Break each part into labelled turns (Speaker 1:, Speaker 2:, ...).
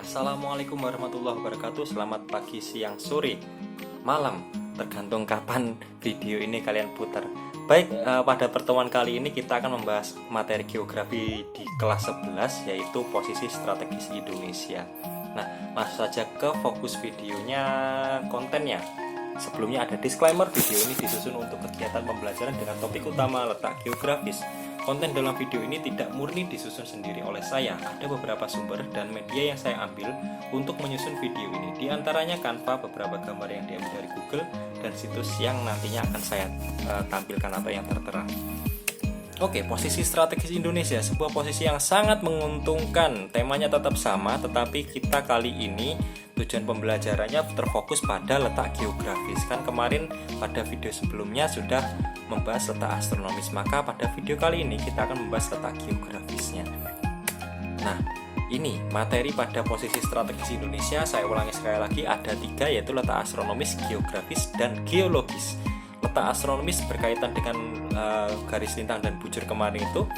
Speaker 1: Assalamualaikum warahmatullahi wabarakatuh. Selamat pagi, siang, sore, malam, tergantung kapan video ini kalian putar. Baik, pada pertemuan kali ini kita akan membahas materi geografi di kelas 11, yaitu posisi strategis Indonesia. Nah, langsung saja ke fokus videonya, kontennya. Sebelumnya ada disclaimer, video ini disusun untuk kegiatan pembelajaran dengan topik utama letak geografis. Konten dalam video ini tidak murni disusun sendiri oleh saya. Ada beberapa sumber dan media yang saya ambil untuk menyusun video ini. Di antaranya Canva, beberapa gambar yang diambil dari Google, dan situs yang nantinya akan saya tampilkan atau yang tertera. Posisi strategis Indonesia, sebuah posisi yang sangat menguntungkan. Temanya tetap sama, tetapi kita kali ini tujuan pembelajarannya terfokus pada letak geografis. Kan kemarin pada video sebelumnya sudah membahas letak astronomis, maka pada video kali ini kita akan membahas letak geografisnya. Nah, ini materi pada posisi strategis Indonesia. Saya ulangi sekali lagi, ada 3, yaitu letak astronomis, geografis, dan geologis. Letak astronomis berkaitan dengan garis lintang dan bujur kemarin itu.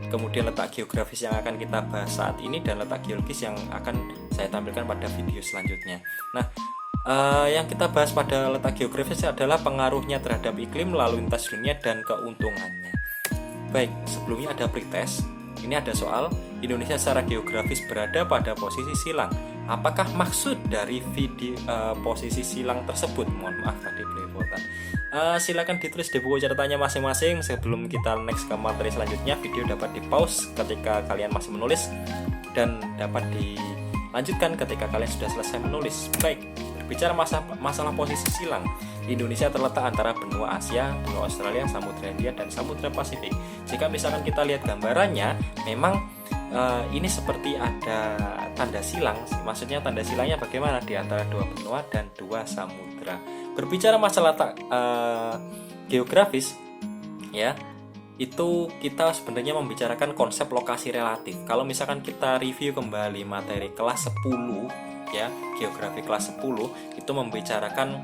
Speaker 1: Kemudian letak geografis yang akan kita bahas saat ini, dan letak geologis yang akan saya tampilkan pada video selanjutnya. Nah, yang kita bahas pada letak geografis adalah pengaruhnya terhadap iklim, lalu lintas dunia, dan keuntungannya. Baik, sebelumnya ada pretest. Ini ada soal, Indonesia secara geografis berada pada posisi silang. Apakah maksud dari video posisi silang tersebut? Mohon maaf tadi belepotan. Silakan ditulis di buku catatannya masing-masing. Sebelum kita next ke materi selanjutnya, video dapat di pause ketika kalian masih menulis dan dapat dilanjutkan ketika kalian sudah selesai menulis. Baik, berbicara masalah posisi silang, Indonesia terletak antara benua Asia, benua Australia, Samudra Hindia, dan Samudra Pasifik. Jika misalkan kita lihat gambarannya, memang ini seperti ada tanda silang. Maksudnya tanda silangnya bagaimana di antara dua benua dan dua samudra. Berbicara masalah geografis, ya, itu kita sebenarnya membicarakan konsep lokasi relatif. Kalau misalkan kita review kembali materi kelas 10, ya, geografi kelas 10 itu membicarakan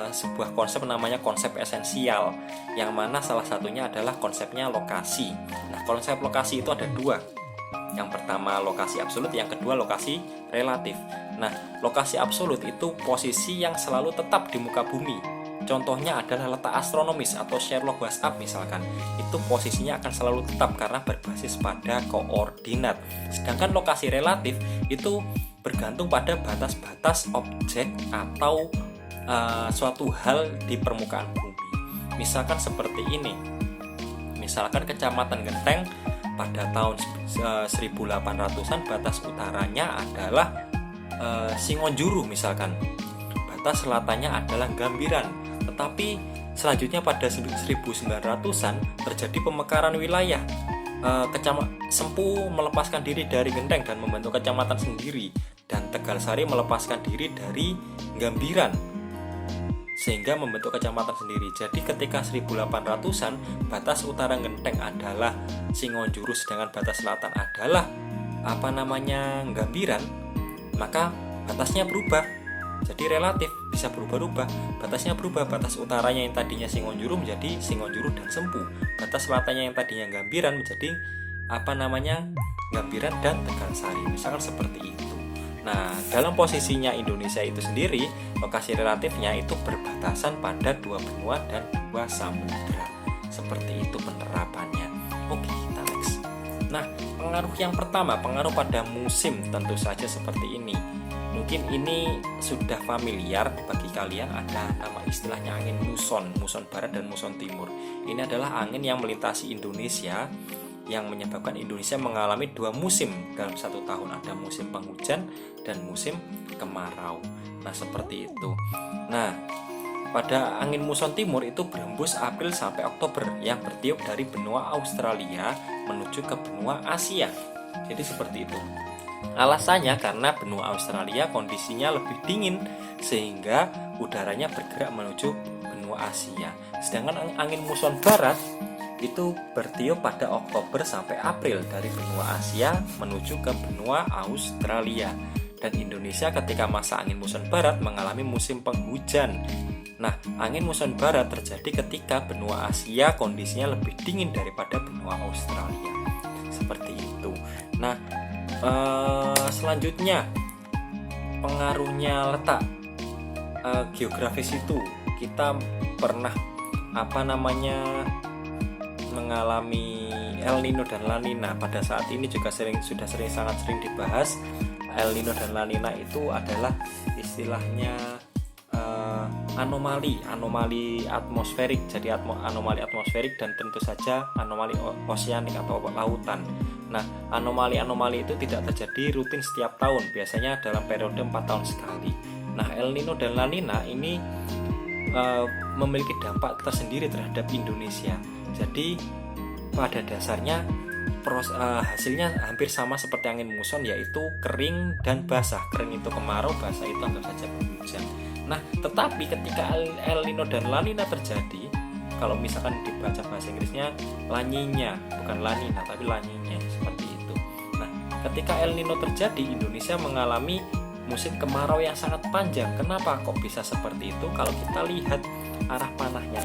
Speaker 1: sebuah konsep namanya konsep esensial, yang mana salah satunya adalah konsepnya lokasi. Nah, konsep lokasi itu ada 2. Yang pertama lokasi absolut, yang kedua lokasi relatif. Nah, lokasi absolut itu posisi yang selalu tetap di muka bumi. Contohnya adalah letak astronomis atau Sherlock WhatsApp misalkan. Itu posisinya akan selalu tetap karena berbasis pada koordinat. Sedangkan lokasi relatif itu bergantung pada batas-batas objek atau suatu hal di permukaan bumi. Misalkan seperti ini. Misalkan Kecamatan Genteng pada tahun 1800-an batas utaranya adalah Singonjuru misalkan. Batas selatannya adalah Gambiran. Tetapi selanjutnya pada 1900-an terjadi pemekaran wilayah. Sempu melepaskan diri dari Genteng dan membentuk kecamatan sendiri, dan Tegalsari melepaskan diri dari Gambiran sehingga membentuk kecamatan sendiri. Jadi ketika 1800-an batas utara Genteng adalah Singonjuru, sedangkan batas selatan adalah Gambiran, maka batasnya berubah. Jadi relatif bisa berubah-ubah. Batasnya berubah, batas utaranya yang tadinya Singonjuru menjadi Singonjuru dan Sempu. Batas selatannya yang tadinya Gambiran menjadi Gambiran dan Tegalsari. Misalkan seperti itu. Nah, dalam posisinya Indonesia itu sendiri, lokasi relatifnya itu berbatasan pada 2 benua dan 2 samudra. Seperti itu penerapannya. Kita next. Nah, pengaruh yang pertama, pengaruh pada musim, tentu saja seperti ini. Mungkin ini sudah familiar bagi kalian, ada nama istilahnya angin muson barat dan muson timur. Ini adalah angin yang melintasi Indonesia, yang menyebabkan Indonesia mengalami 2 musim dalam 1 tahun. Ada musim penghujan dan musim kemarau. Nah, seperti itu. Nah, pada angin muson timur itu berhembus April sampai Oktober, yang bertiup dari benua Australia menuju ke benua Asia. Jadi seperti itu. Alasannya karena benua Australia kondisinya lebih dingin, sehingga udaranya bergerak menuju benua Asia. Sedangkan angin muson barat itu bertiup pada Oktober sampai April dari benua Asia menuju ke benua Australia. Dan Indonesia ketika masa angin muson barat mengalami musim penghujan. Nah, angin muson barat terjadi ketika benua Asia kondisinya lebih dingin daripada benua Australia. Seperti itu. Nah, Selanjutnya, pengaruhnya letak geografis itu. Kita pernah mengalami El Nino dan La Nina. Pada saat ini juga sangat sering dibahas. El Nino dan La Nina itu adalah istilahnya anomali atmosferik. Jadi anomali atmosferik dan tentu saja anomali oseanik atau lautan. Nah, anomali itu tidak terjadi rutin setiap tahun, biasanya dalam periode 4 tahun sekali. Nah, El Nino dan La Nina ini memiliki dampak tersendiri terhadap Indonesia. Jadi pada dasarnya hasilnya hampir sama seperti angin muson, yaitu kering dan basah. Kering itu kemarau, basah itu anggap saja penghujan. Nah, tetapi ketika El Nino dan La Nina terjadi, kalau misalkan dibaca bahasa Inggrisnya La Niña, bukan La Nina tapi La Niña, seperti itu. Nah, ketika El Nino terjadi, Indonesia mengalami musim kemarau yang sangat panjang. Kenapa kok bisa seperti itu? Kalau kita lihat arah panahnya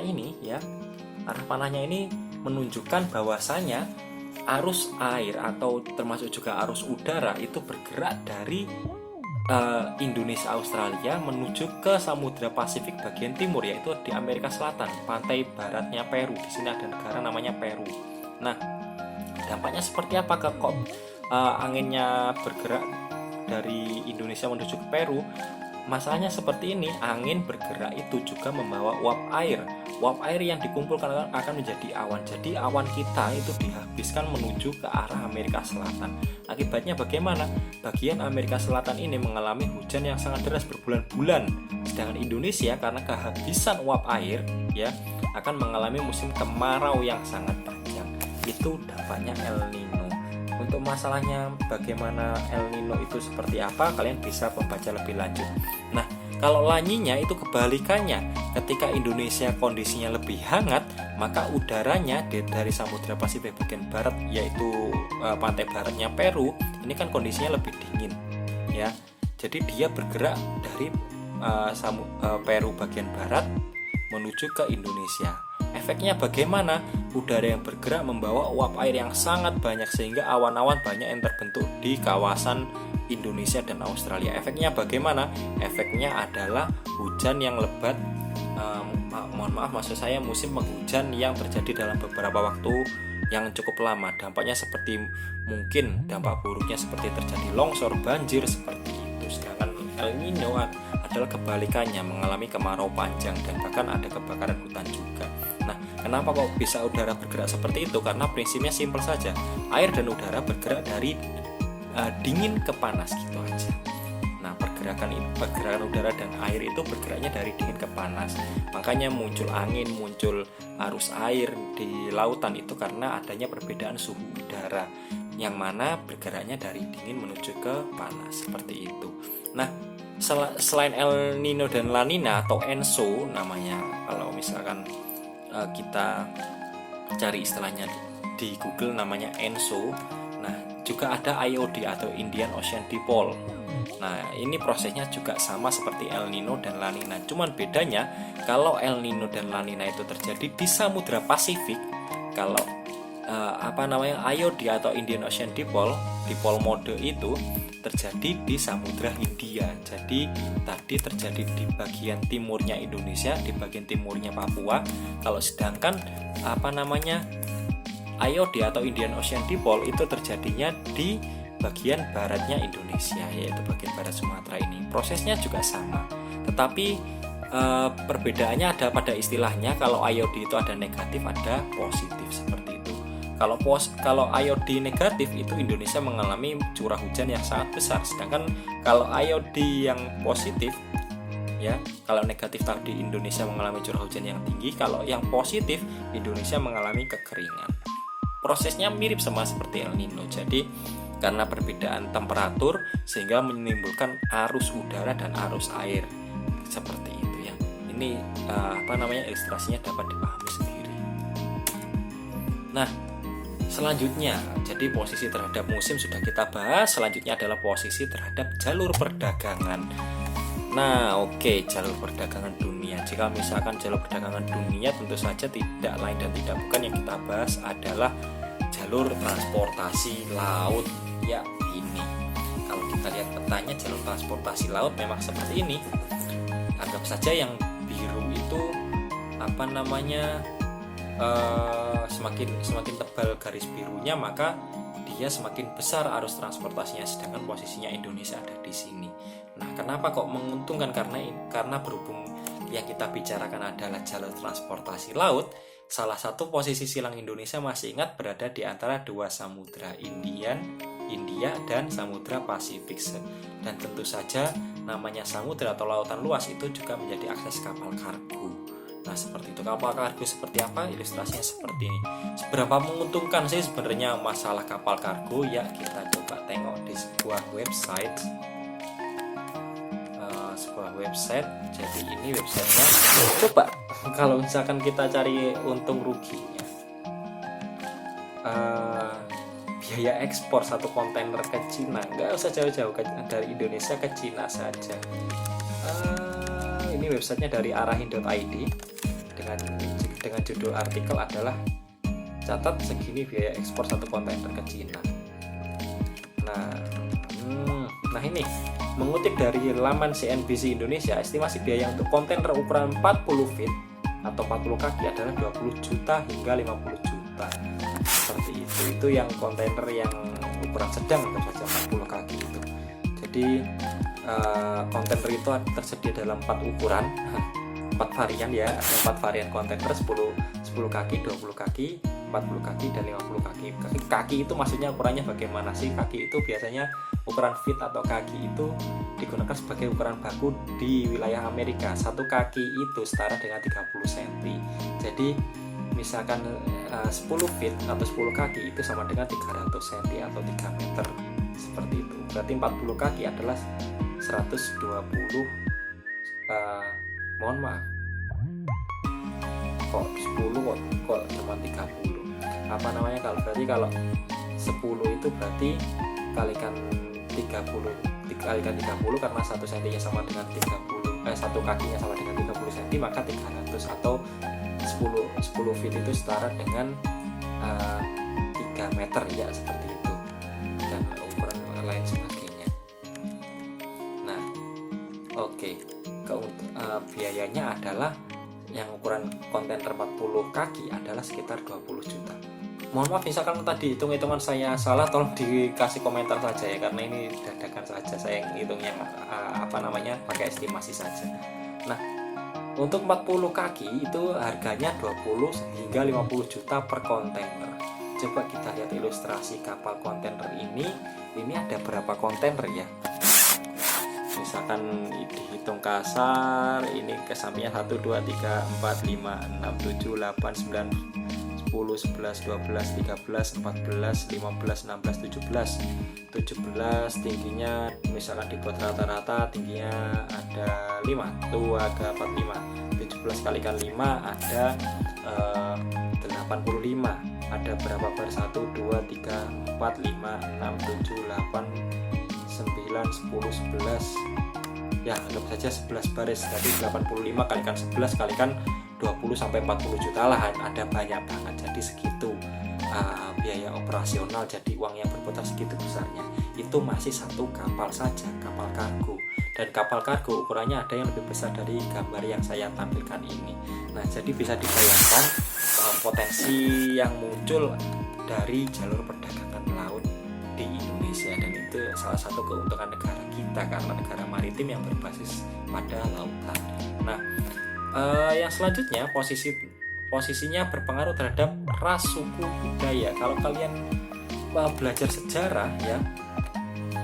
Speaker 1: ini, arah panahnya ini menunjukkan bahwasanya arus air atau termasuk juga arus udara itu bergerak dari Indonesia Australia menuju ke Samudra Pasifik bagian timur, yaitu di Amerika Selatan, pantai baratnya Peru. Di sini ada negara namanya Peru. Nah, dampaknya seperti apa kok anginnya bergerak dari Indonesia menuju ke Peru? Masalahnya seperti ini, angin bergerak itu juga membawa uap air. Uap air yang dikumpulkan akan menjadi awan. Jadi awan kita itu dihabiskan menuju ke arah Amerika Selatan. Akibatnya bagaimana? Bagian Amerika Selatan ini mengalami hujan yang sangat deras berbulan-bulan. Sedangkan Indonesia karena kehabisan uap air ya akan mengalami musim kemarau yang sangat panjang. Itu dampaknya El Nino. Untuk masalahnya bagaimana El Nino itu seperti apa, kalian bisa membaca lebih lanjut. Nah, kalau La Niña itu kebalikannya. Ketika Indonesia kondisinya lebih hangat, maka udaranya dari Samudra Pasifik bagian barat, yaitu pantai baratnya Peru, ini kan kondisinya lebih dingin, ya. Jadi dia bergerak dari Peru bagian barat menuju ke Indonesia. Efeknya bagaimana? Udara yang bergerak membawa uap air yang sangat banyak sehingga awan-awan banyak yang terbentuk di kawasan Indonesia dan Australia. Efeknya bagaimana? Efeknya adalah hujan yang lebat. Maksud saya musim penghujan yang terjadi dalam beberapa waktu yang cukup lama. Dampaknya seperti mungkin dampak buruknya seperti terjadi longsor, banjir seperti itu. Sedangkan El Nino adalah kebalikannya, mengalami kemarau panjang dan bahkan ada kebakaran hutan juga. Nah, kenapa kok bisa udara bergerak seperti itu? Karena prinsipnya simpel saja. Air dan udara bergerak dari dingin ke panas gitu aja. Nah, pergerakan udara dan air itu bergeraknya dari dingin ke panas. Makanya muncul angin, muncul arus air di lautan itu karena adanya perbedaan suhu udara yang mana bergeraknya dari dingin menuju ke panas seperti itu. Nah, selain El Nino dan La Nina atau ENSO namanya, kalau misalkan kita cari istilahnya di Google namanya ENSO. Nah, juga ada IOD atau Indian Ocean Dipole. Nah, ini prosesnya juga sama seperti El Nino dan La Nina. Cuman bedanya kalau El Nino dan La Nina itu terjadi di Samudra Pasifik, kalau IOD atau Indian Ocean Dipole mode itu terjadi di Samudra Hindia. Jadi tadi terjadi di bagian timurnya Indonesia, di bagian timurnya Papua. Kalau sedangkan IOD atau Indian Ocean Dipole itu terjadinya di bagian baratnya Indonesia, yaitu bagian barat Sumatera ini. Prosesnya juga sama, tetapi perbedaannya ada pada istilahnya. Kalau IOD itu ada negatif, ada positif seperti itu. Kalau IOD negatif itu Indonesia mengalami curah hujan yang sangat besar. Sedangkan kalau IOD yang positif, ya, kalau negatif tadi Indonesia mengalami curah hujan yang tinggi, kalau yang positif Indonesia mengalami kekeringan. Prosesnya mirip sama seperti El Nino. Jadi karena perbedaan temperatur sehingga menimbulkan arus udara dan arus air seperti itu ya. Ini ilustrasinya dapat dipahami sendiri. Nah, selanjutnya, jadi posisi terhadap musim sudah kita bahas. Selanjutnya adalah posisi terhadap jalur perdagangan. Nah, oke, jalur perdagangan dunia. Jika misalkan jalur perdagangan dunia, tentu saja tidak lain dan tidak bukan yang kita bahas adalah jalur transportasi laut. Ya, ini. Kalau kita lihat petanya, jalur transportasi laut memang seperti ini. Anggap saja yang biru itu apa namanya? Semakin tebal garis birunya, maka dia semakin besar arus transportasinya, sedangkan posisinya Indonesia ada di sini. Nah, kenapa kok menguntungkan? Karena berhubung yang kita bicarakan adalah jalur transportasi laut, salah satu posisi silang Indonesia masih ingat berada di antara dua samudra, India dan Samudra Pasifik. Dan tentu saja namanya samudra atau lautan luas itu juga menjadi akses kapal kargo. Nah, seperti itu. Kapal kargo seperti apa? Ilustrasinya seperti ini. Seberapa menguntungkan sih sebenarnya masalah kapal kargo? Ya, kita coba tengok di sebuah website. Jadi ini websitenya. Coba kalau misalkan kita cari untung ruginya, biaya ekspor satu kontainer ke Cina, nggak usah jauh-jauh dari Indonesia ke Cina saja. Ini websitenya dari arahin.id dengan judul artikel adalah catat segini biaya ekspor satu kontainer ke Cina. Nah ini mengutip dari laman CNBC Indonesia, estimasi biaya untuk kontainer ukuran 40 feet atau 40 kaki adalah 20 juta hingga 50 juta. Seperti itu. Itu yang kontainer yang ukuran sedang, tentu saja 40 kaki itu. Jadi kontainer itu tersedia dalam 4 ukuran, 4 varian ya, 4 varian kontainer, 10 kaki, 20 kaki, 40 kaki, dan 50 kaki. Kaki itu maksudnya ukurannya bagaimana sih? Kaki itu biasanya ukuran feet atau kaki itu digunakan sebagai ukuran baku di wilayah Amerika. Satu kaki itu setara dengan 30 cm. Jadi misalkan 10 feet atau 10 kaki itu sama dengan 300 cm atau 3 meter. Seperti itu. Berarti 40 kaki adalah 120 mohon maaf. Kok 10 kok cuma 30. Apa namanya, kalau 10 itu berarti kalikan 30 karena 1 cm sama dengan 1 kakinya sama dengan 30 cm, maka 300 atau 10 feet itu setara dengan 3 meter ya, seperti itu, dan ukuran lain sebagainya. Nah, oke. Biayanya adalah yang ukuran kontainer 40 kaki adalah sekitar 20 juta. Mohon maaf misalkan tadi hitung-hitungan saya salah, tolong dikasih komentar saja ya, karena ini dadakan saja saya ngitungnya pakai estimasi saja. Nah, untuk 40 kaki itu harganya 20 hingga 50 juta per kontainer. Coba kita lihat ilustrasi kapal kontainer ini ada berapa kontainer ya? Misalkan dihitung kasar, ini ke sampingnya 1, 2, 3, 4, 5, 6, 7, 8, 9, 10, 11, 12, 13, 14, 15, 16, 17 tingginya misalkan dibuat rata-rata tingginya ada 5 tuh agak 45, 17 kalikan 5 ada 85, ada berapa bar? 1, 2, 3, 4, 5, 6, 7, 8, 9, 10, 11 ya, anggap saja 11 baris. Jadi 85 kalikan 11 kalikan 20 sampai 40 juta lah, ada banyak banget. Jadi segitu biaya operasional, jadi uang yang berputar segitu besarnya. Itu masih satu kapal saja, kapal kargo. Dan kapal kargo ukurannya ada yang lebih besar dari gambar yang saya tampilkan ini. Nah, jadi bisa dibayangkan potensi yang muncul dari jalur perdagangan laut di Indonesia, dan itu salah satu keuntungan negara kita karena negara maritim yang berbasis pada lautan. Nah, yang selanjutnya posisinya berpengaruh terhadap ras, suku, budaya. Kalau kalian belajar sejarah ya,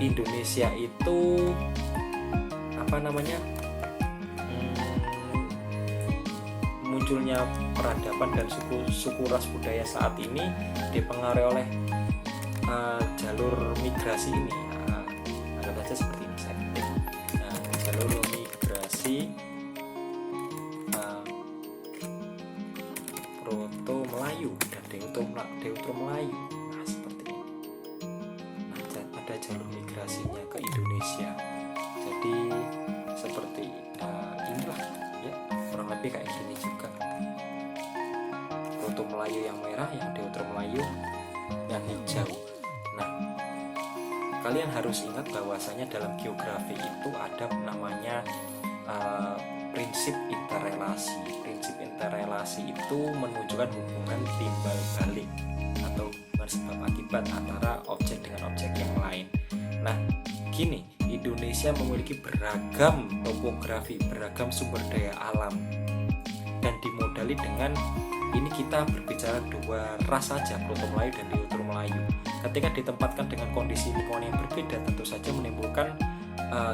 Speaker 1: Indonesia itu munculnya peradaban dan suku ras budaya saat ini dipengaruhi oleh jalur migrasi ini. Anggap saja seperti ini saya ketik. Jalur migrasi Proto Melayu dan Deutero Melayu. Nah, seperti ini. Nah, ada jalur migrasinya ke Indonesia. Jadi seperti inilah ya, kurang lebih kayak gini juga. Rute Melayu yang merah, yang Deuter Melayu yang hijau. Nah, kalian harus ingat bahwasanya dalam geografi itu ada namanya prinsip interrelasi. Prinsip interrelasi itu menunjukkan hubungan timbal balik atau hubungan sebab akibat antara objek dengan objek yang lain. Nah, gini, Indonesia memiliki beragam topografi, beragam sumber daya alam, dan dimodali dengan ini kita berbicara dua ras saja, Proto Melayu dan Deuter Melayu. Ketika ditempatkan dengan kondisi lingkungan yang berbeda, tentu saja menimbulkan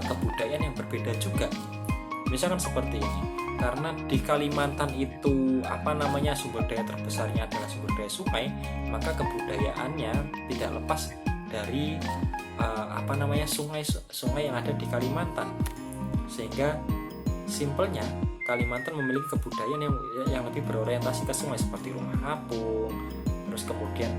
Speaker 1: kebudayaan yang berbeda juga. Misalkan seperti ini, karena di Kalimantan itu sumber daya terbesarnya adalah sumber daya sungai, maka kebudayaannya tidak lepas dari sungai yang ada di Kalimantan. Sehingga simpelnya Kalimantan memiliki kebudayaan yang lebih berorientasi ke sungai, seperti rumah apung, terus kemudian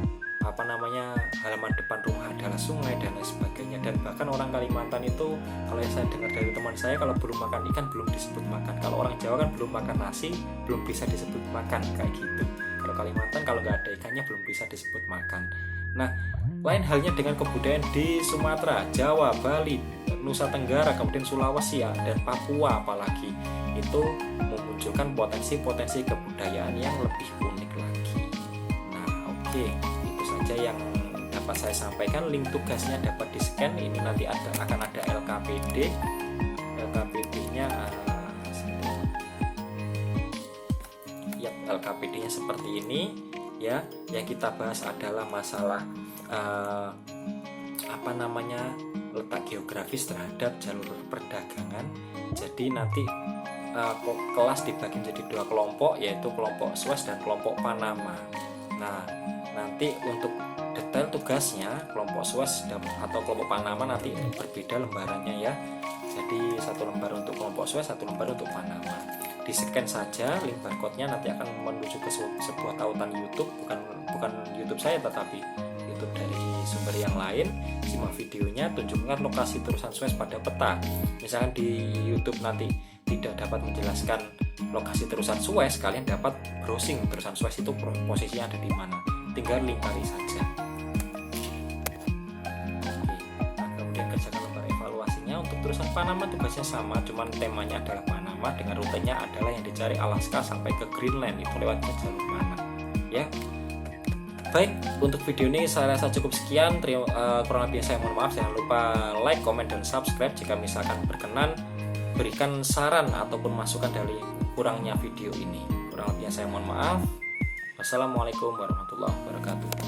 Speaker 1: halaman depan rumah adalah sungai dan lain sebagainya. Dan bahkan orang Kalimantan itu, kalau saya dengar dari teman saya, kalau belum makan ikan belum disebut makan. Kalau orang Jawa kan belum makan nasi belum bisa disebut makan, kayak gitu. Kalau Kalimantan kalau nggak ada ikannya belum bisa disebut makan. Nah, lain halnya dengan kebudayaan di Sumatera, Jawa, Bali, Nusa Tenggara, kemudian Sulawesi dan Papua apalagi, itu memunculkan potensi-potensi kebudayaan yang lebih unik lagi. Nah, oke, itu saja yang dapat saya sampaikan. Link tugasnya dapat di-scan. Ini nanti akan ada LKPD. LKPD-nya LKPD-nya seperti ini ya. Yang kita bahas adalah masalah letak geografis terhadap jalur perdagangan. Jadi nanti kelas dibagi menjadi dua kelompok, yaitu kelompok Suez dan kelompok Panama. Nah, nanti untuk detail tugasnya kelompok Suez atau kelompok Panama nanti berbeda lembarannya ya. Jadi satu lembar untuk kelompok Suez, satu lembar untuk Panama. Di-scan saja link barcode-nya, nanti akan menuju ke sebuah tautan YouTube, bukan YouTube saya tetapi YouTube dari sumber yang lain. Simak videonya, tunjukkan lokasi terusan Suez pada peta. Misalkan di YouTube nanti tidak dapat menjelaskan lokasi terusan Suez, kalian dapat browsing terusan Suez itu posisinya ada di mana, tinggal lingkari saja. Nah, kemudian kerjakan lembar evaluasinya. Untuk terusan Panama tugasnya sama, cuman temanya adalah Panama, dengan rutenya adalah yang dicari Alaska sampai ke Greenland, itu lewatnya jalur mana ya. Baik, untuk video ini saya rasa cukup sekian. Kurang lebih saya mohon maaf. Jangan lupa like, comment, dan subscribe. Jika misalkan berkenan, berikan saran ataupun masukan dari kurangnya video ini. Kurang lebihnya saya mohon maaf. Wassalamualaikum warahmatullahi wabarakatuh.